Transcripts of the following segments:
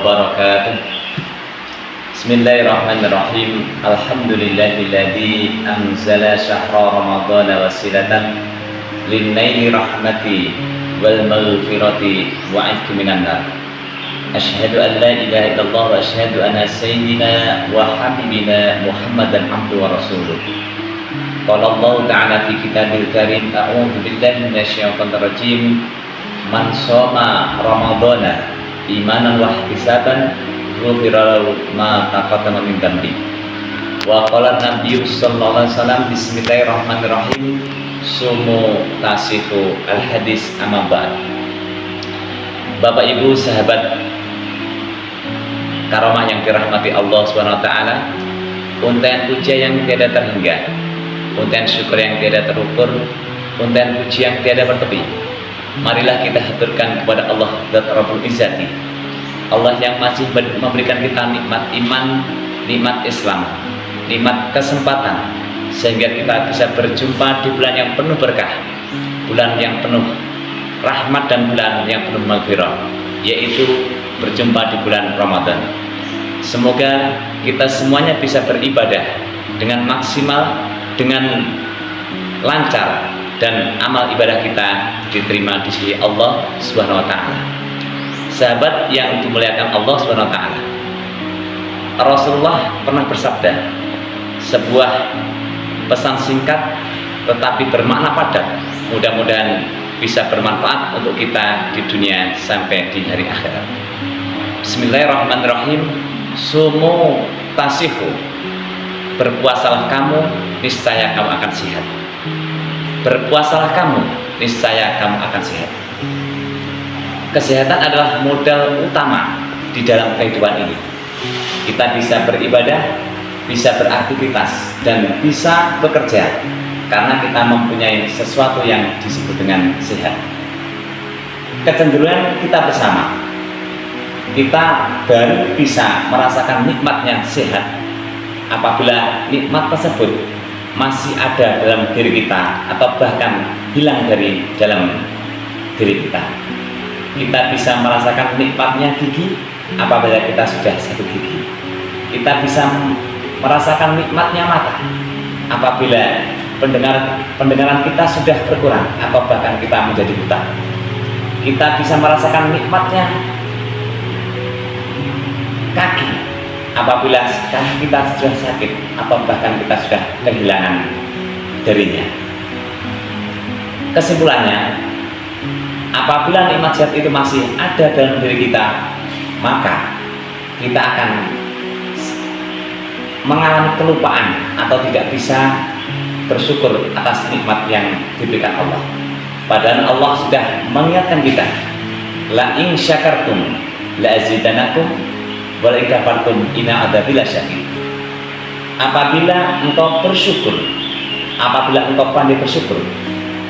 wabarakatuh. Bismillahirrahmanirrahim. Alhamdulillahilladzi anzala syahra ramadhana wasilatan linnaili rahmati wal maghfirati wa 'idki minan nar. Asyhadu an la ilaha illallah wa asyhadu anna sayyidina wa habibina Muhammadan abduhu wa rasuluh. Qala Allah ta'ala fi kitabil karim, a'udzu billahi minasyaitonir rajim. Man shoma ramadhana imanan wa ihtisaban ghufira lahu ma taqaddama min dhanbi. Wa qala Nabi sallallahu alaihi wasallam, bismillahirrahmanirrahim, sumu tasifu al hadis amma ba'd. Bapak Ibu sahabat karomah yang dirahmati Allah Subhanahu wa taala, untayan puja yang tiada terhingga, untayan syukur yang tiada terukur, untayan puji yang tiada bertepi. Marilah kita haturkan kepada Allah Zat Rabbul Izzati, Allah yang masih memberikan kita nikmat iman, nikmat Islam, nikmat kesempatan, sehingga kita bisa berjumpa di bulan yang penuh berkah, bulan yang penuh rahmat, dan bulan yang penuh maghfirah, yaitu berjumpa di bulan Ramadan. Semoga kita semuanya bisa beribadah dengan maksimal, dengan lancar, dan amal ibadah kita diterima di sisi Allah Subhanahu wa taala. Sahabat yang dimuliakan Allah Subhanahu wa taala, Rasulullah pernah bersabda, sebuah pesan singkat tetapi bermakna padat, mudah-mudahan bisa bermanfaat untuk kita di dunia sampai di hari akhirat. Bismillahirrahmanirrahim. Sumu tasihu, berpuasalah kamu, niscaya kamu akan sehat. Berpuasalah kamu, niscaya kamu akan sehat. Kesehatan adalah modal utama di dalam kehidupan ini. Kita bisa beribadah, bisa beraktivitas, dan bisa bekerja karena kita mempunyai sesuatu yang disebut dengan sehat. Kecenderungan kita bersama, kita baru bisa merasakan nikmatnya sehat apabila nikmat tersebut masih ada dalam diri kita atau bahkan hilang dari dalam diri kita. Kita bisa merasakan nikmatnya gigi apabila kita sudah satu gigi. Kita bisa merasakan nikmatnya mata apabila pendengaran kita sudah berkurang atau bahkan kita menjadi buta. Kita bisa merasakan nikmatnya kaki apabila kaki kita sudah sakit atau bahkan kita sudah kehilangan darinya. Kesimpulannya, apabila nikmat sehat itu masih ada dalam diri kita, maka kita akan mengalami kelupaan atau tidak bisa bersyukur atas nikmat yang diberikan Allah. Padahal Allah sudah mengingatkan kita, la in syakartum la azidanakum wa la in kafartum inna adzabi lasyadid. Apabila engkau bersyukur, apabila engkau pandai bersyukur,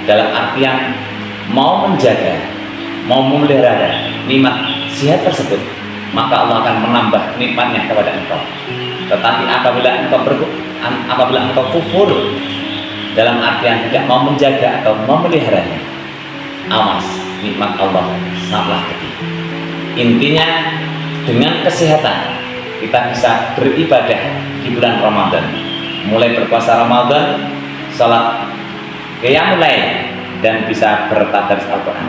dalam artian mau menjaga, mau memelihara nikmat sehat tersebut, maka Allah akan menambah nikmatnya kepada engkau. Tetapi apabila engkau kufur, dalam artian tidak mau menjaga atau memeliharanya, awas, nikmat Allah sangatlah kecil. Intinya, dengan kesehatan kita bisa beribadah di bulan Ramadan, mulai berpuasa Ramadan, salat qiyamul lail, dan bisa bertadabbur Al-Quran.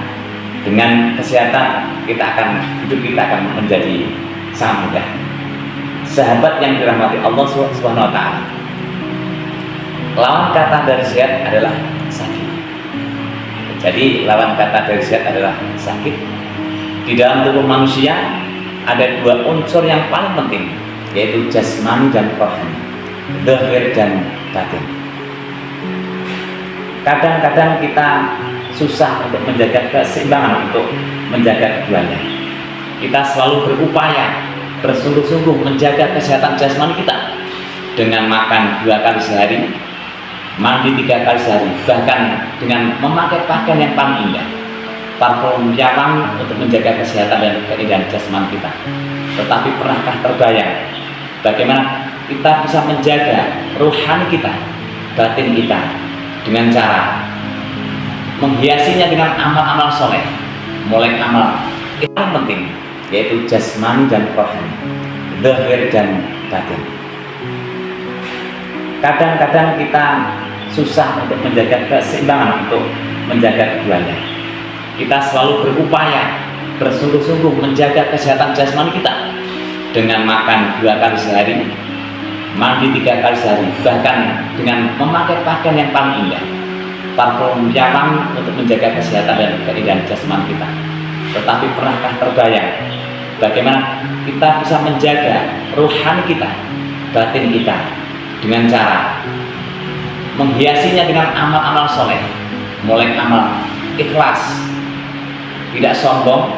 Dengan kesehatan hidup kita akan menjadi sangat mudah. Sahabat yang dirahmati Allah Subhanahu wa taala, lawan kata dari sehat adalah sakit. Jadi lawan kata dari sehat adalah sakit. Di dalam tubuh manusia ada dua unsur yang paling penting, yaitu jasmani dan rohani, zahir dan batin. Kadang-kadang kita susah untuk menjaga keseimbangan, untuk menjaga keduanya. Kita selalu berupaya bersungguh-sungguh menjaga kesehatan jasmani kita dengan makan 2 kali sehari, mandi 3 kali sehari, bahkan dengan memakai pakaian yang paling indah, parfum yang wangi untuk menjaga kesehatan dan keindahan jasmani kita. Tetapi pernahkah terbayang bagaimana kita bisa menjaga rohani kita, batin kita, dengan cara menghiasinya dengan amal-amal soleh, mulai amal yang paling penting yaitu jasmani dan rohani, zahir dan batin. Kadang-kadang kita susah untuk menjaga keseimbangan, untuk menjaga keduanya. Kita selalu berupaya bersungguh-sungguh menjaga kesehatan jasmani kita dengan makan 2 kali sehari, mandi 3 kali sehari, bahkan dengan memakai pakaian yang paling indah, parfum yang wangi untuk menjaga kesehatan dan keindahan jasmani kita. Tetapi pernahkah terbayang bagaimana kita bisa menjaga rohani kita, batin kita, dengan cara menghiasinya dengan amal-amal soleh, mulai amal ikhlas, tidak sombong,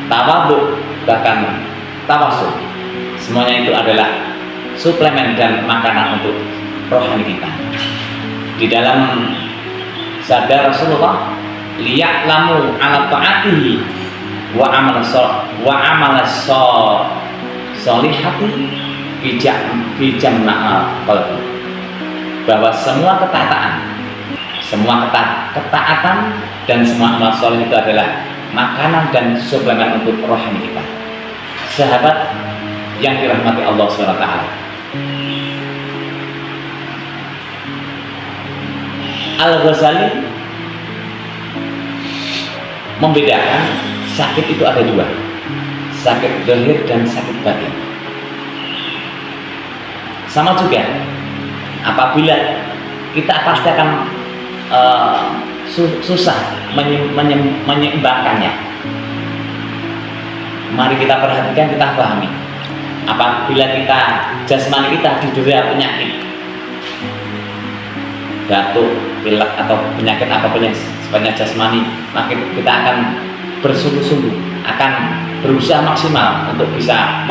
tawadhu, bahkan tawasul. Semuanya itu adalah suplemen dan makanan untuk rohani kita. Di dalam sabda Rasulullah, liya'lamu ala ta'atihi wa amal solihati fi jamna'al qalbi, bahwa semua ketaatan dan semua amal soleh itu adalah makanan dan suplemen untuk rohani kita. Sahabat yang dirahmati Allah SWT, Al-Ghazali membedakan sakit itu ada 2, sakit zahir dan sakit batin. Sama juga, apabila kita pasti akan susah menyeimbangkannya. Mari kita perhatikan, kita pahami. Apabila kita jasmani kita didera penyakit, batuk, pilek atau penyakit apapun yang sifatnya jasmani, maka kita akan bersungguh-sungguh, akan berusaha maksimal untuk bisa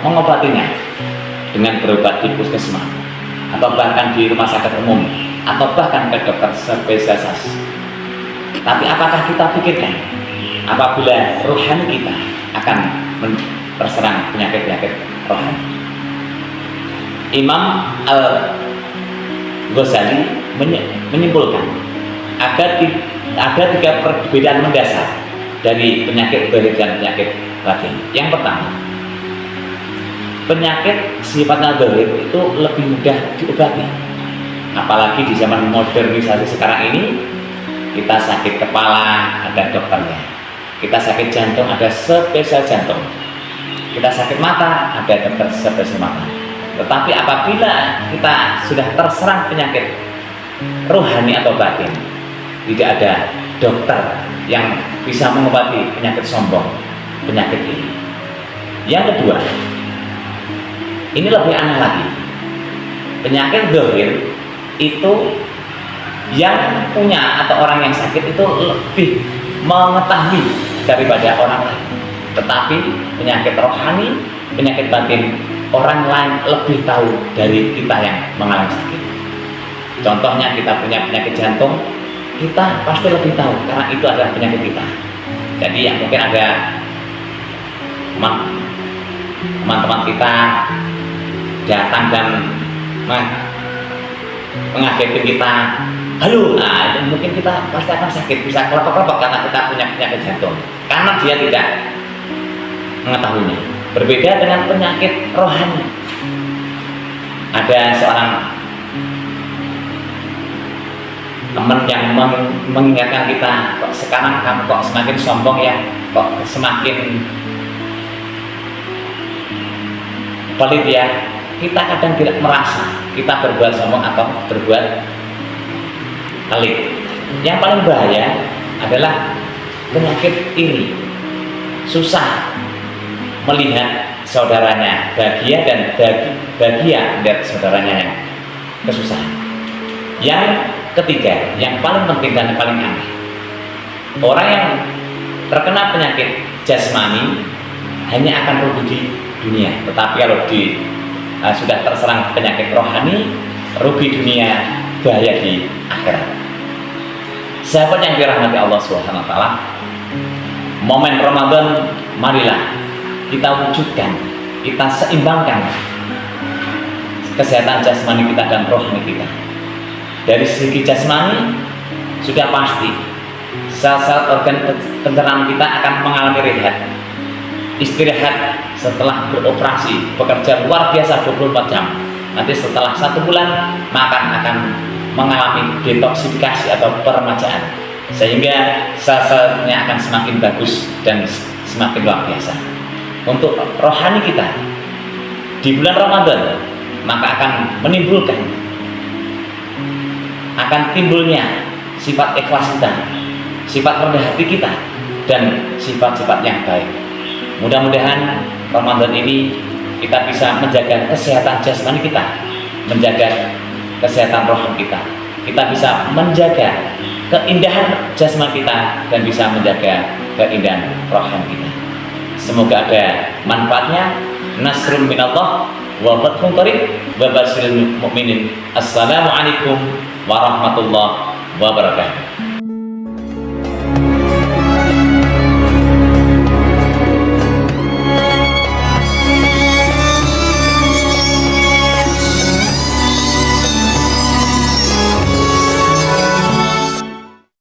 mengobatinya dengan berobat di puskesmas atau bahkan di rumah sakit umum atau bahkan ke dokter spesialis. Tapi apakah kita pikirkan apabila rohani kita akan terserang penyakit-penyakit rohani? Imam Al-Ghazali menyimpulkan ada 3 perbedaan mendasar dari penyakit zahir dan penyakit batin. Yang pertama, penyakit sifatnya zahir itu lebih mudah diobati. Apalagi di zaman modernisasi sekarang ini, kita sakit kepala ada dokternya, kita sakit jantung ada spesial jantung, kita sakit mata ada dokter spesial mata. Tetapi apabila kita sudah terserang penyakit rohani atau batin, tidak ada dokter yang bisa mengobati penyakit sombong, penyakit ini. Yang kedua, ini lebih aneh lagi. Penyakit zahir itu yang punya atau orang yang sakit itu lebih mengetahui daripada orang lain. Tetapi penyakit rohani, penyakit batin, orang lain lebih tahu dari kita yang mengalami sakit. Contohnya kita punya penyakit jantung, kita pasti lebih tahu karena itu adalah penyakit kita. Jadi yang mungkin ada teman-teman kita datang dan mengagetin kita, halo, nah itu mungkin kita pasti akan sakit, bisa kelepek-kelepek karena kita punya penyakit jantung, karena dia tidak mengetahuinya. Berbeda dengan penyakit rohani. Ada seorang teman yang mengingatkan kita, kok sekarang kamu kok semakin sombong ya, kok semakin pelit ya. Kita kadang tidak merasa kita berbuat sombong atau berbuat pelit. Yang paling bahaya adalah penyakit iri, susah melihat saudaranya bahagia dan bahagia melihat saudaranya yang kesusahan. Yang ketiga, yang paling penting dan paling aneh, orang yang terkena penyakit jasmani hanya akan rugi di dunia, tetapi kalau sudah terserang penyakit rohani, rugi dunia, bahaya di akhirat. Sahabat yang dirahmati Allah Subhanahu wa taala, momen Ramadan marilah kita wujudkan, kita seimbangkan kesehatan jasmani kita dan rohani kita. Dari segi jasmani sudah pasti sel-sel organ pencernaan kita akan mengalami rehat, istirahat setelah beroperasi, bekerja luar biasa 24 jam. Nanti setelah 1 bulan maka akan mengalami detoksifikasi atau peremajaan, sehingga sel-selnya akan semakin bagus dan semakin luar biasa. Untuk rohani kita di bulan Ramadan maka akan menimbulkan, akan timbulnya sifat ikhlas kita, sifat rendah hati kita, dan sifat-sifat yang baik. Mudah-mudahan Ramadan ini kita bisa menjaga kesehatan jasmani kita, menjaga kesehatan rohani kita. Kita bisa menjaga keindahan jasmani kita dan bisa menjaga keindahan rohani kita. Semoga ada manfaatnya. Nasrun minallah wa fathun qarib wa basyiril mu'minin. Assalamualaikum warahmatullahi wabarakatuh.